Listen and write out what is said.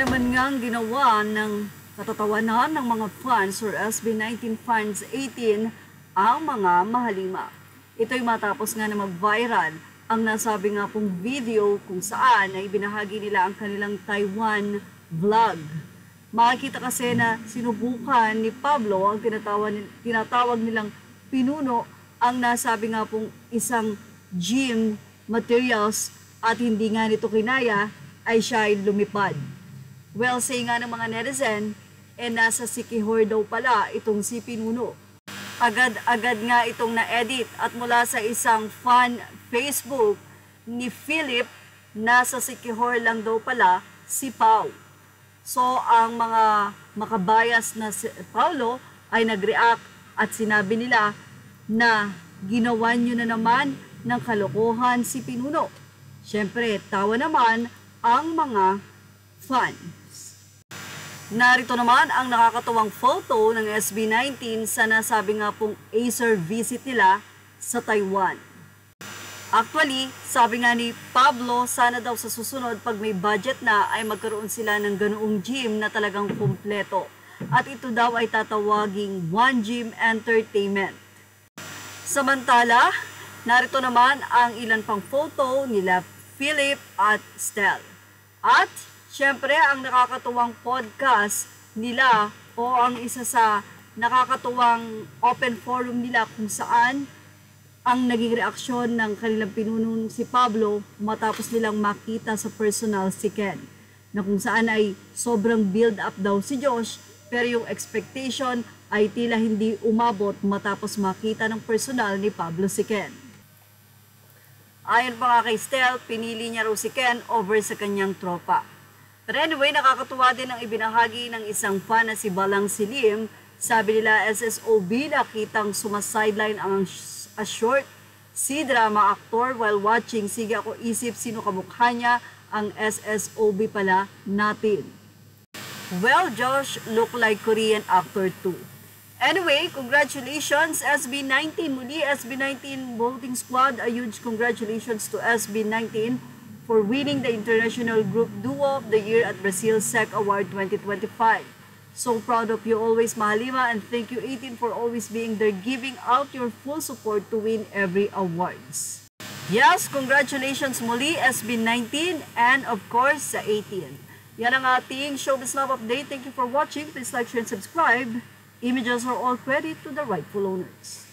naman ngang ginawa ng katatawanan ng mga fans or SB19 fans 18 ang mga mahalima. Ito'y matapos nga na mag-viral ang nasabi nga pong video kung saan ay binahagi nila ang kanilang Taiwan vlog. Makikita kasi na sinubukan ni Pablo ang tinatawag nilang pinuno ang nasabi nga pong isang gym materials at hindi nga nito kinaya ay siya ay lumipad. Well, say nga ng mga netizen, nasa Siquijor daw pala itong si Pinuno. Agad-agad nga itong na-edit at mula sa isang fan Facebook ni Philip, nasa Siquijor lang daw pala si Pau. So, ang mga makabayas na si Paulo ay nag-react at sinabi nila na ginawan nyo na naman ng kalokohan si Pinuno. Siyempre, tawa naman ang mga fans. Narito naman ang nakakatuwang photo ng SB19 sa nasabi nga pong Acer visit nila sa Taiwan. Actually, sabi nga ni Pablo, sana daw sa susunod pag may budget na ay magkaroon sila ng ganoong gym na talagang kumpleto. At ito daw ay tatawaging One Gym Entertainment. Samantala, narito naman ang ilan pang photo nila Philip at Stel. At syempre ang nakakatuwang podcast nila o ang isa sa nakakatuwang open forum nila kung saan ang naging reaksyon ng kanilang pinuno si Pablo matapos nilang makita sa personal si Ken. Na kung saan ay sobrang build up daw si Josh pero yung expectation ay tila hindi umabot matapos makita ng personal ni Pablo si Ken. Ayon pa nga kay Stel, pinili niya raw si Ken over sa kanyang tropa. Pero anyway, nakakatuwa din ang ibinahagi ng isang fan na si Balang Silim. Sabi nila SSOB nakitang sumasideline ang a short C-drama actor while watching. Sige ako isip sino kamukha niya, ang SSOB pala natin. Well, Josh look like Korean actor too. Anyway, congratulations SB19. Muli SB19 voting squad, a huge congratulations to SB19 for winning the International Group Duo of the Year at Brazil SEC Award 2025. So proud of you always, Mahalima, and thank you 18 for always being there, giving out your full support to win every awards. Yes, congratulations muli SB19 and of course sa 18. Yan ang ating Showbiz Love Update. Thank you for watching. Please like, share, and subscribe. Images are all credit to the rightful owners.